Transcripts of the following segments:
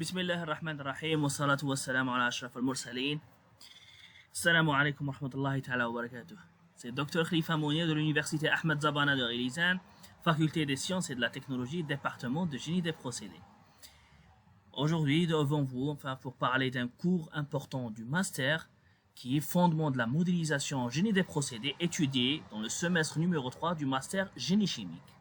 Bismillah ar-Rahman ar-Rahim, wa salatu wa salam ala ashraf al-Mursalin. Assalamu alaikum wa rahmatullahi ta'ala wa barakatuh. C'est Dr Khalifa Mounier de l'Université Ahmed Zabana de Rilizan, Faculté des Sciences et de la Technologie, département de Génie des Procédés. Aujourd'hui, devant vous, pour parler d'un cours important du master, qui est fondement de la modélisation en génie des procédés, étudié dans le semestre numéro 3 du master génie chimique.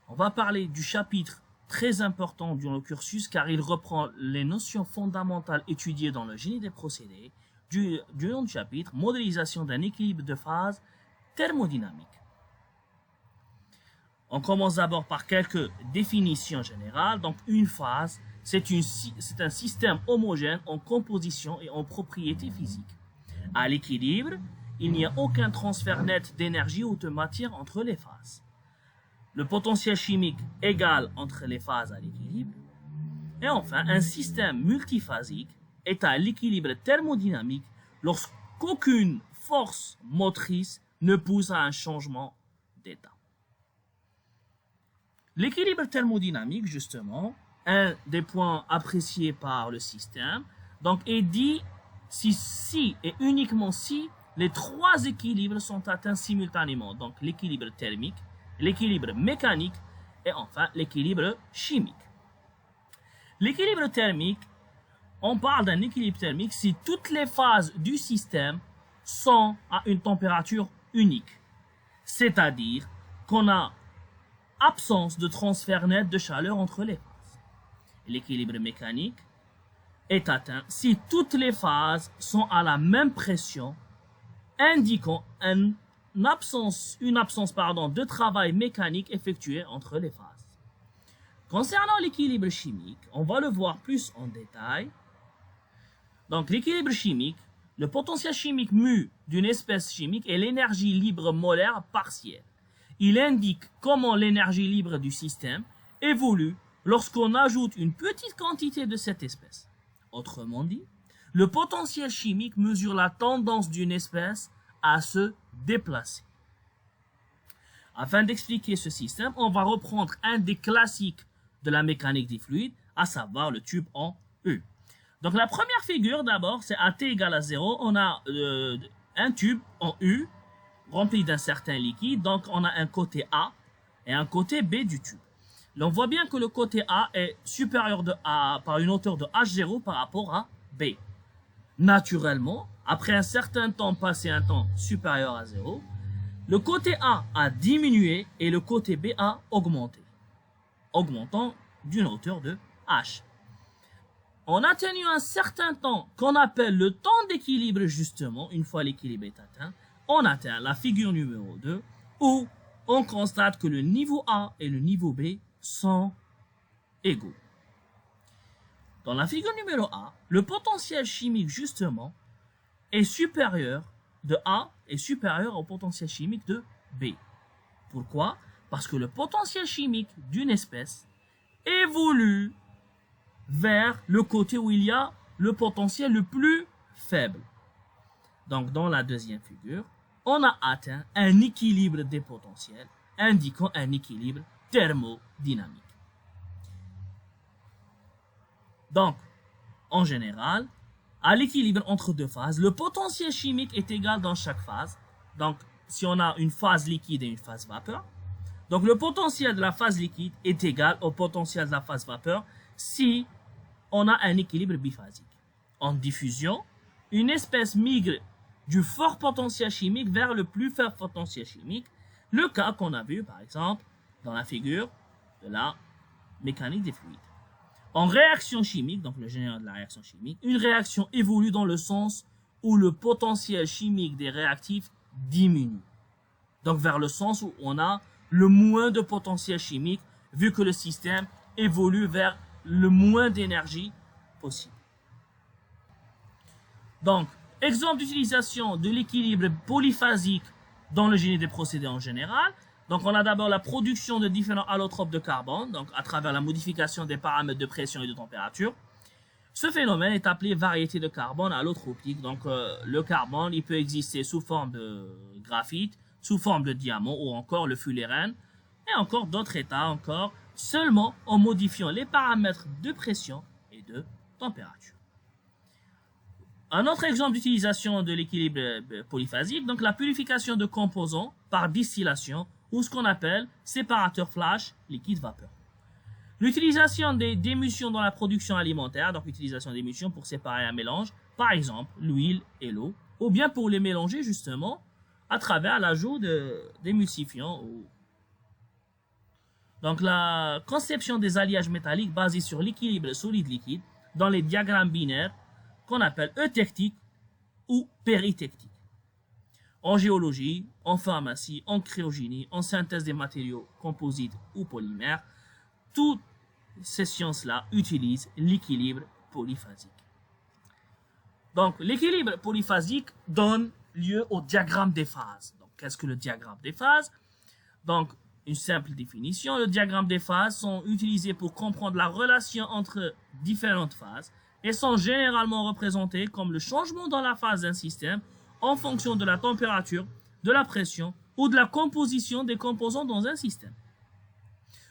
On va parler du chapitre très important dans le cursus car il reprend les notions fondamentales étudiées dans le génie des procédés du nom du chapitre, modélisation d'un équilibre de phase thermodynamique. On commence d'abord par quelques définitions générales. Donc une phase, c'est un système homogène en composition et en propriétés physiques. À l'équilibre, il n'y a aucun transfert net d'énergie ou de matière entre les phases. Le potentiel chimique égal entre les phases à l'équilibre. Et enfin, un système multiphasique est à l'équilibre thermodynamique lorsqu'aucune force motrice ne pousse à un changement d'état. L'équilibre thermodynamique, justement, un des points appréciés par le système, donc est dit si et uniquement si les trois équilibres sont atteints simultanément. Donc l'équilibre thermique, l'équilibre mécanique et enfin l'équilibre chimique. L'équilibre thermique, on parle d'un équilibre thermique si toutes les phases du système sont à une température unique, c'est-à-dire qu'on a absence de transfert net de chaleur entre les phases. L'équilibre mécanique est atteint si toutes les phases sont à la même pression, indiquant une absence de travail mécanique effectué entre les phases. Concernant l'équilibre chimique, on va le voir plus en détail. Donc l'équilibre chimique, le potentiel chimique mu d'une espèce chimique est l'énergie libre molaire partielle. Il indique comment l'énergie libre du système évolue lorsqu'on ajoute une petite quantité de cette espèce. Autrement dit, le potentiel chimique mesure la tendance d'une espèce à se déplacer. Afin d'expliquer ce système, on va reprendre un des classiques de la mécanique des fluides, à savoir le tube en U. Donc la première figure d'abord, c'est à t égale à 0, on a un tube en U rempli d'un certain liquide, donc on a un côté A et un côté B du tube. Là, on voit bien que le côté A est supérieur par une hauteur de H0 par rapport à B. Naturellement, après un certain temps passé, un temps supérieur à 0, le côté A diminué et le côté B a augmenté, augmentant d'une hauteur de H. On a tenu un certain temps qu'on appelle le temps d'équilibre justement, une fois l'équilibre est atteint, on atteint la figure numéro 2 où on constate que le niveau A et le niveau B sont égaux. Dans la figure numéro A, le potentiel chimique justement est supérieur de A est supérieur au potentiel chimique de B. Pourquoi? Parce que le potentiel chimique d'une espèce évolue vers le côté où il y a le potentiel le plus faible. Donc dans la deuxième figure, on a atteint un équilibre des potentiels, indiquant un équilibre thermodynamique. Donc, en général, à l'équilibre entre deux phases, le potentiel chimique est égal dans chaque phase. Donc, si on a une phase liquide et une phase vapeur, donc le potentiel de la phase liquide est égal au potentiel de la phase vapeur si on a un équilibre biphasique. En diffusion, une espèce migre du fort potentiel chimique vers le plus faible potentiel chimique, le cas qu'on a vu par exemple dans la figure de la mécanique des fluides. En réaction chimique, donc le général de la réaction chimique, une réaction évolue dans le sens où le potentiel chimique des réactifs diminue. Donc vers le sens où on a le moins de potentiel chimique vu que le système évolue vers le moins d'énergie possible. Donc, exemple d'utilisation de l'équilibre polyphasique dans le génie des procédés en général. Donc, on a d'abord la production de différents allotropes de carbone, donc à travers la modification des paramètres de pression et de température. Ce phénomène est appelé variété de carbone allotropique. Donc, le carbone, il peut exister sous forme de graphite, sous forme de diamant ou encore le fullerène et encore d'autres états encore seulement en modifiant les paramètres de pression et de température. Un autre exemple d'utilisation de l'équilibre polyphasique, donc la purification de composants par distillation ou ce qu'on appelle séparateur flash liquide-vapeur. L'utilisation d'émulsions dans la production alimentaire, donc l'utilisation d'émulsions pour séparer un mélange, par exemple l'huile et l'eau, ou bien pour les mélanger justement à travers l'ajout d'émulsifiants. Donc la conception des alliages métalliques basés sur l'équilibre solide-liquide dans les diagrammes binaires qu'on appelle eutectique ou péritectique. En géologie, en pharmacie, en cryogénie, en synthèse des matériaux composites ou polymères, toutes ces sciences-là utilisent l'équilibre polyphasique. Donc, l'équilibre polyphasique donne lieu au diagramme des phases. Donc, qu'est-ce que le diagramme des phases? Donc, une simple définition, le diagramme des phases sont utilisés pour comprendre la relation entre différentes phases et sont généralement représentés comme le changement dans la phase d'un système en fonction de la température, de la pression ou de la composition des composants dans un système.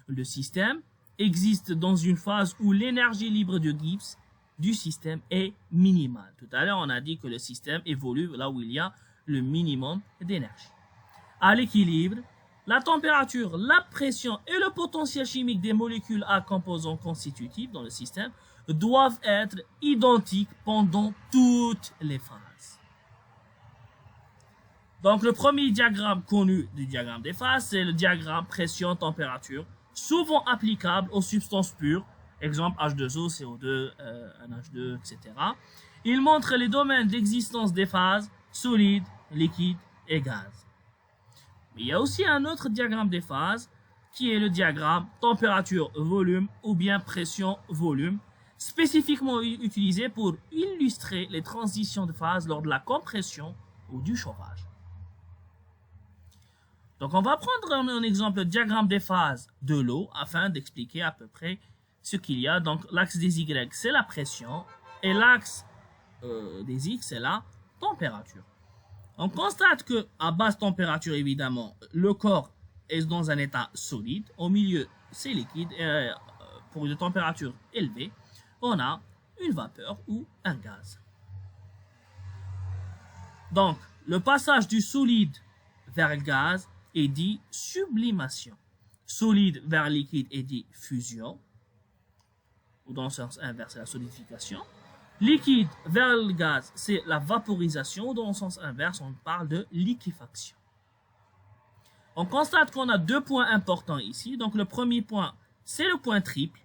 Le système existe dans une phase où l'énergie libre de Gibbs du système est minimale. Tout à l'heure, on a dit que le système évolue là où il y a le minimum d'énergie. À l'équilibre, la température, la pression et le potentiel chimique des molécules à composants constitutifs dans le système doivent être identiques pendant toutes les phases. Donc, le premier diagramme connu du diagramme des phases, c'est le diagramme pression-température, souvent applicable aux substances pures, exemple H2O, CO2, NH2, etc. Il montre les domaines d'existence des phases, solides, liquides et gaz. Mais il y a aussi un autre diagramme des phases, qui est le diagramme température-volume ou bien pression-volume, spécifiquement utilisé pour illustrer les transitions de phase lors de la compression ou du chauffage. Donc, on va prendre un exemple le diagramme des phases de l'eau afin d'expliquer à peu près ce qu'il y a. Donc, l'axe des Y, c'est la pression et l'axe des X, c'est la température. On constate que à basse température, évidemment, le corps est dans un état solide. Au milieu, c'est liquide. Et pour une température élevée, on a une vapeur ou un gaz. Donc, le passage du solide vers le gaz est dit sublimation. Solide vers liquide est dit fusion, ou dans le sens inverse, c'est la solidification. Liquide vers le gaz, c'est la vaporisation, ou dans le sens inverse, on parle de liquéfaction. On constate qu'on a deux points importants ici. Donc, le premier point, c'est le point triple.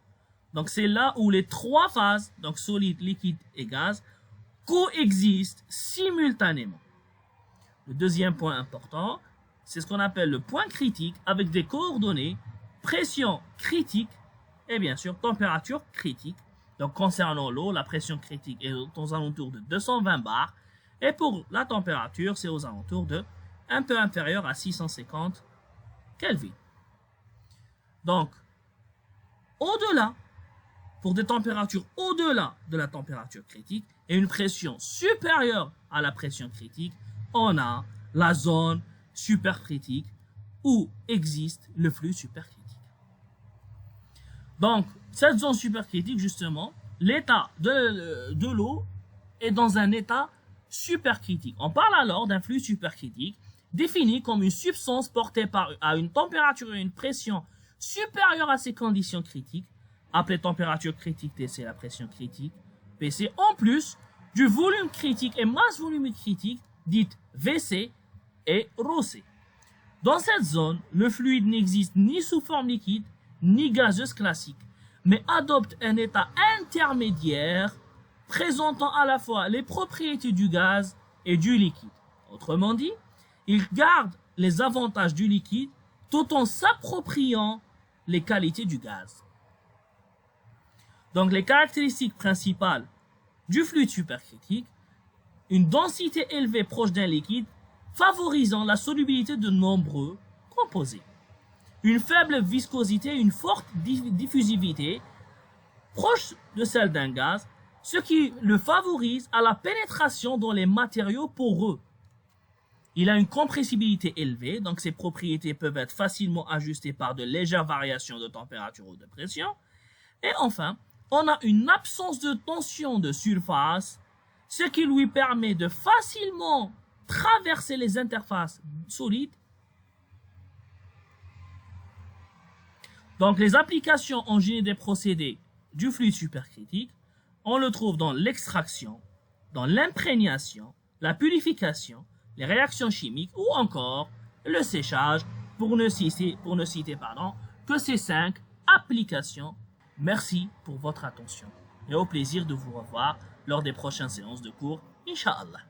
Donc, c'est là où les trois phases, donc solide, liquide et gaz, coexistent simultanément. Le deuxième point important, c'est ce qu'on appelle le point critique avec des coordonnées, pression critique et bien sûr température critique. Donc concernant l'eau, la pression critique est aux alentours de 220 bars et pour la température, c'est aux alentours de un peu inférieur à 650 Kelvin. Donc, au-delà, pour des températures au-delà de la température critique et une pression supérieure à la pression critique, on a la zone supercritique où existe le flux supercritique. Donc, cette zone supercritique, justement, l'état de l'eau est dans un état supercritique. On parle alors d'un flux supercritique défini comme une substance portée à une température et une pression supérieure à ces conditions critiques, appelée température critique TC, la pression critique, PC, en plus du volume critique et masse volumique critique, dite VC et ρC. Dans cette zone, le fluide n'existe ni sous forme liquide, ni gazeuse classique, mais adopte un état intermédiaire présentant à la fois les propriétés du gaz et du liquide. Autrement dit, il garde les avantages du liquide tout en s'appropriant les qualités du gaz. Donc les caractéristiques principales du fluide supercritique, une densité élevée proche d'un liquide favorisant la solubilité de nombreux composés. Une faible viscosité, une forte diffusivité proche de celle d'un gaz, ce qui le favorise à la pénétration dans les matériaux poreux. Il a une compressibilité élevée, donc ses propriétés peuvent être facilement ajustées par de légères variations de température ou de pression. Et enfin, on a une absence de tension de surface, ce qui lui permet de facilement traverser les interfaces solides. Donc les applications en génie des procédés du fluide supercritique, on le trouve dans l'extraction, dans l'imprégnation, la purification, les réactions chimiques ou encore le séchage, pour ne citer que ces 5 applications. Merci pour votre attention et au plaisir de vous revoir lors des prochaines séances de cours, Inch'Allah.